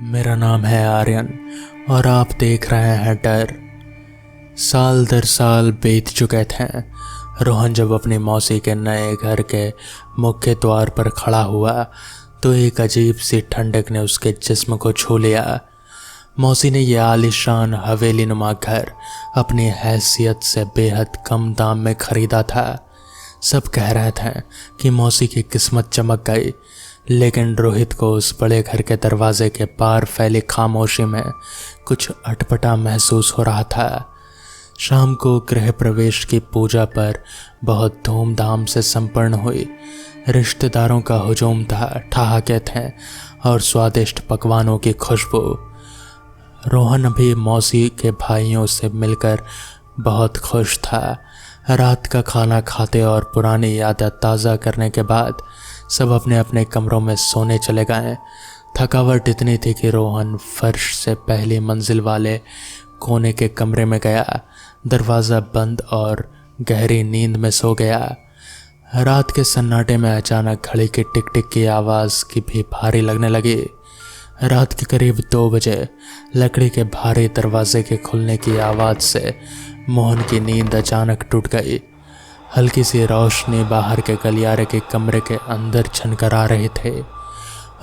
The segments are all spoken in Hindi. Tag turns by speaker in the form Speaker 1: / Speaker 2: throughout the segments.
Speaker 1: मेरा नाम है आर्यन और आप देख रहे हैं डर। साल दर साल बीत चुके थे। रोहन जब अपनी मौसी के नए घर के मुख्य द्वार पर खड़ा हुआ तो एक अजीब सी ठंडक ने उसके जिस्म को छू लिया। मौसी ने यह आलीशान हवेली नुमा घर अपनी हैसियत से बेहद कम दाम में खरीदा था। सब कह रहे थे कि मौसी की किस्मत चमक गई, लेकिन रोहित को उस बड़े घर के दरवाजे के पार फैली खामोशी में कुछ अटपटा महसूस हो रहा था। शाम को गृह प्रवेश की पूजा पर बहुत धूमधाम से संपन्न हुई। रिश्तेदारों का हुजूम था, ठहाके थे और स्वादिष्ट पकवानों की खुशबू। रोहन भी मौसी के भाइयों से मिलकर बहुत खुश था। रात का खाना खाते और पुरानी यादें ताज़ा करने के बाद सब अपने अपने कमरों में सोने चले गए। थकावट इतनी थी कि रोहन फर्श से पहली मंजिल वाले कोने के कमरे में गया, दरवाज़ा बंद और गहरी नींद में सो गया। रात के सन्नाटे में अचानक घड़ी की टिक टिक की आवाज़ की भी भारी लगने लगी। रात के करीब 2 बजे लकड़ी के भारी दरवाजे के खुलने की आवाज़ से मोहन की नींद अचानक टूट गई। हल्की सी रोशनी बाहर के गलियारे के कमरे के अंदर छनकर आ रहे थे।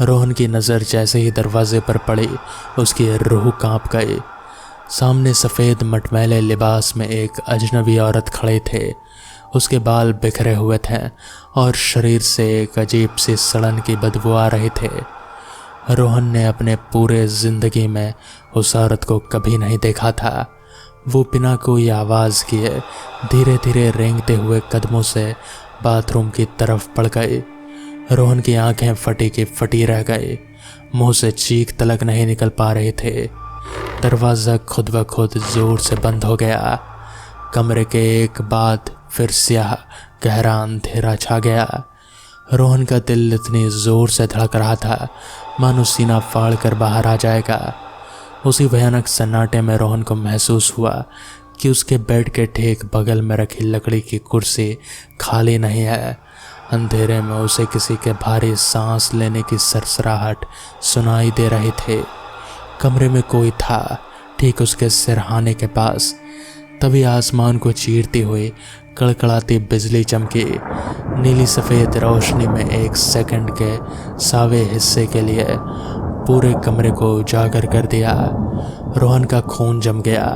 Speaker 1: रोहन की नज़र जैसे ही दरवाजे पर पड़ी उसकी रूह कांप गई। सामने सफ़ेद मटमैले लिबास में एक अजनबी औरत खड़े थे। उसके बाल बिखरे हुए थे और शरीर से एक अजीब सी सड़न की बदबू आ रही थे। रोहन ने अपने पूरे ज़िंदगी में उस औरत को कभी नहीं देखा था। वो बिना कोई आवाज़ किए धीरे धीरे रेंगते हुए कदमों से बाथरूम की तरफ बढ़ गई। रोहन की आंखें फटी की फटी रह गई, मुंह से चीख तलक नहीं निकल पा रहे थे। दरवाज़ा खुद ब खुद ज़ोर से बंद हो गया। कमरे के एक बाद फिर स्याह गहरा अंधेरा छा गया। रोहन का दिल इतनी ज़ोर से धड़क रहा था मानो सीना फाड़ कर बाहर आ जाएगा। उसी भयानक सन्नाटे में रोहन को महसूस हुआ कि उसके बेड के ठीक बगल में रखी लकड़ी की कुर्सी खाली नहीं है। अंधेरे में उसे किसी के भारी सांस लेने की सरसराहट सुनाई दे रही थे। कमरे में कोई था, ठीक उसके सिरहाने के पास। तभी आसमान को चीरती हुई कड़कड़ाती बिजली चमकी। नीली सफ़ेद रोशनी में 1 सेकंड के सावे हिस्से के लिए पूरे कमरे को उजागर कर दिया। रोहन का खून जम गया।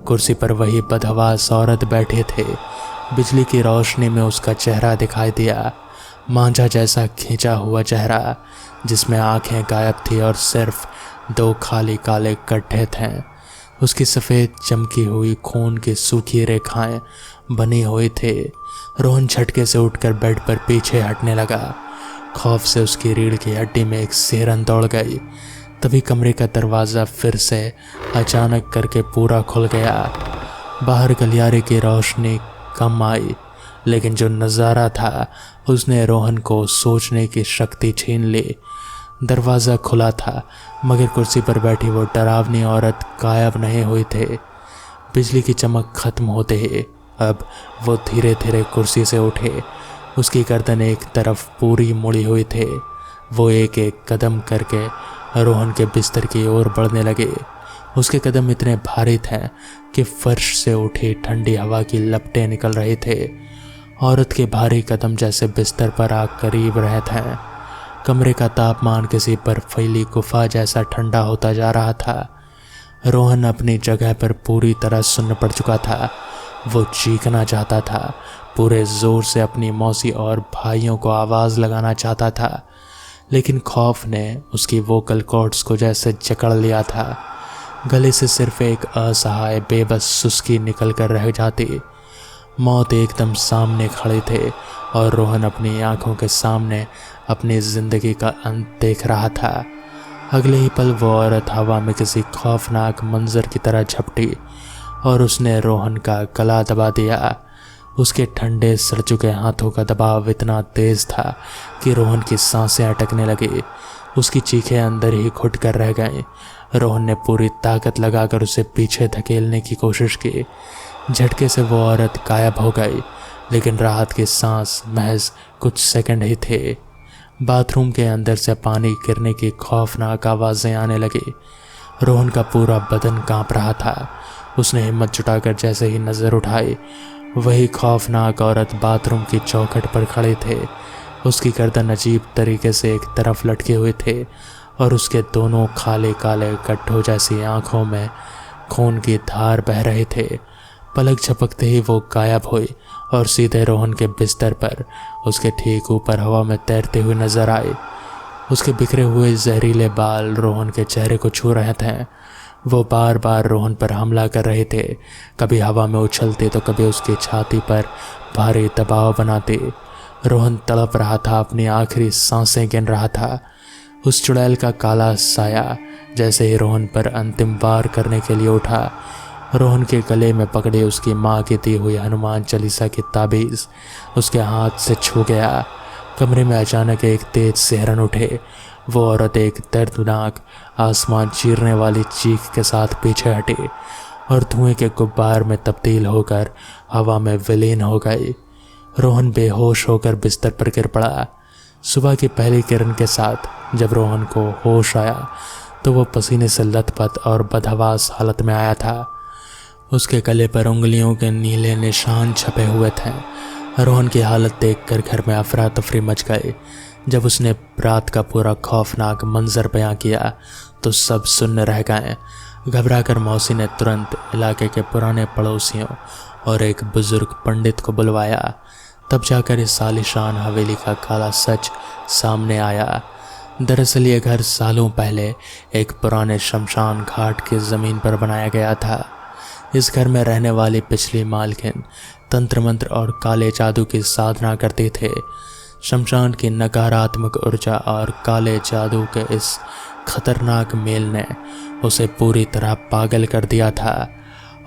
Speaker 1: कुर्सी पर वही बदहवास औरत बैठे थे। बिजली की रोशनी में उसका चेहरा दिखाई दिया, मांझा जैसा खींचा हुआ चेहरा जिसमें आंखें गायब थी और सिर्फ 2 खाली काले गड्ढे थे। उसकी सफ़ेद चमकी हुई खून की सूखी रेखाएं बनी हुई थे। रोहन झटके से उठकर बेड पर पीछे हटने लगा। खौफ से उसकी रीढ़ की हड्डी में एक सिहरन दौड़ गई। तभी कमरे का दरवाज़ा फिर से अचानक करके पूरा खुल गया। बाहर गलियारे की रोशनी कम आई, लेकिन जो नज़ारा था उसने रोहन को सोचने की शक्ति छीन ली। दरवाज़ा खुला था मगर कुर्सी पर बैठी वो डरावनी औरत गायब नहीं हुई थे। बिजली की चमक खत्म होते ही अब वो धीरे धीरे कुर्सी से उठे। उसकी गर्दन एक तरफ पूरी मुड़ी हुई थे। वो एक एक कदम करके रोहन के बिस्तर की ओर बढ़ने लगे। उसके कदम इतने भारी थे कि फर्श से उठी ठंडी हवा की लपटें निकल रही थे। औरत के भारी कदम जैसे बिस्तर पर आ करीब रहे थे। कमरे का तापमान किसी बर्फीली गुफा जैसा ठंडा होता जा रहा था। रोहन अपनी जगह पर पूरी तरह सुन्न पड़ चुका था। वो चीखना चाहता था, पूरे ज़ोर से अपनी मौसी और भाइयों को आवाज़ लगाना चाहता था, लेकिन खौफ ने उसकी वोकल कॉर्ड्स को जैसे जकड़ लिया था। गले से सिर्फ एक असहाय बेबस सुस्की निकल कर रह जाती। मौत एकदम सामने खड़े थे और रोहन अपनी आंखों के सामने अपनी ज़िंदगी का अंत देख रहा था। अगले ही पल वो औरत हवा में किसी खौफनाक मंजर की तरह झपटी और उसने रोहन का गला दबा दिया। उसके ठंडे सड़ चुके हाथों का दबाव इतना तेज़ था कि रोहन की सांसें अटकने लगी। उसकी चीखें अंदर ही घुट कर रह गईं। रोहन ने पूरी ताकत लगाकर उसे पीछे धकेलने की कोशिश की। झटके से वो औरत गायब हो गई, लेकिन राहत की सांस महज कुछ सेकंड ही थे। बाथरूम के अंदर से पानी गिरने की खौफनाक आवाज़ें आने लगी। रोहन का पूरा बदन कांप रहा था। उसने हिम्मत जुटाकर जैसे ही नज़र उठाई, वही खौफनाक औरत बाथरूम की चौखट पर खड़े थे। उसकी गर्दन अजीब तरीके से एक तरफ लटके हुए थे और उसके दोनों काले काले गड्ढों जैसी आंखों में खून की धार बह रहे थे। पलक झपकते ही वो गायब हुई और सीधे रोहन के बिस्तर पर उसके ठीक ऊपर हवा में तैरते हुए नजर आए। उसके बिखरे हुए जहरीले बाल रोहन के चेहरे को छू रहे थे। वो बार बार रोहन पर हमला कर रहे थे, कभी हवा में उछलते तो कभी उसकी छाती पर भारी दबाव बनाते। रोहन तड़प रहा था, अपनी आखिरी सांसें गिन रहा था। उस चुड़ैल का काला साया जैसे ही रोहन पर अंतिम वार करने के लिए उठा, रोहन के गले में पकड़े उसकी माँ की दी हुई हनुमान चालीसा की ताबीज़ उसके हाथ से छू गया। कमरे में अचानक एक तेज सिहरन उठे। वो औरत एक दर्दनाक आसमान चीरने वाली चीख के साथ पीछे हटी और धुएं के गुब्बार में तब्दील होकर हवा में विलीन हो गई। रोहन बेहोश होकर बिस्तर पर गिर पड़ा। सुबह की पहली किरण के साथ जब रोहन को होश आया तो वो पसीने से लथपथ और बदहवास हालत में आया था। उसके गले पर उंगलियों के नीले निशान छपे हुए थे। रोहन की हालत देखकर घर में अफरा तफरी मच गई। जब उसने रात का पूरा खौफनाक मंजर बयां किया तो सब सुन्न रह गए। घबराकर मौसी ने तुरंत इलाके के पुराने पड़ोसियों और एक बुजुर्ग पंडित को बुलवाया। तब जाकर इस आलीशान हवेली का काला सच सामने आया। दरअसल ये घर सालों पहले एक पुराने शमशान घाट की ज़मीन पर बनाया गया था। इस घर में रहने वाली पिछली मालकिन तंत्र मंत्र और काले जादू की साधना करते थे। शमशान की नकारात्मक ऊर्जा और काले जादू के इस खतरनाक मेल ने उसे पूरी तरह पागल कर दिया था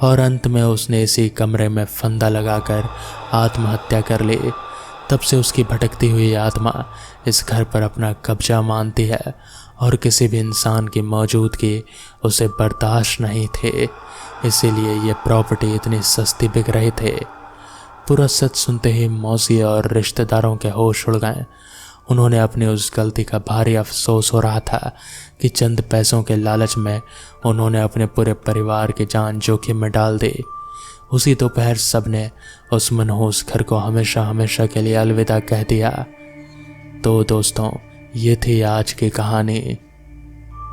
Speaker 1: और अंत में उसने इसी कमरे में फंदा लगाकर आत्महत्या कर ली। तब से उसकी भटकती हुई आत्मा इस घर पर अपना कब्जा मानती है और किसी भी इंसान की मौजूदगी उसे बर्दाश्त नहीं थे। इसीलिए ये प्रॉपर्टी इतनी सस्ती बिक रही थे। पूरा सच सुनते ही मौसी और रिश्तेदारों के होश उड़ गए। उन्होंने अपनी उस गलती का भारी अफसोस हो रहा था कि चंद पैसों के लालच में उन्होंने अपने पूरे परिवार की जान जोखिम में डाल दी। उसी दोपहर सबने उस मनहूस घर को हमेशा हमेशा के लिए अलविदा कह दिया। तो दोस्तों, ये थी आज की कहानी।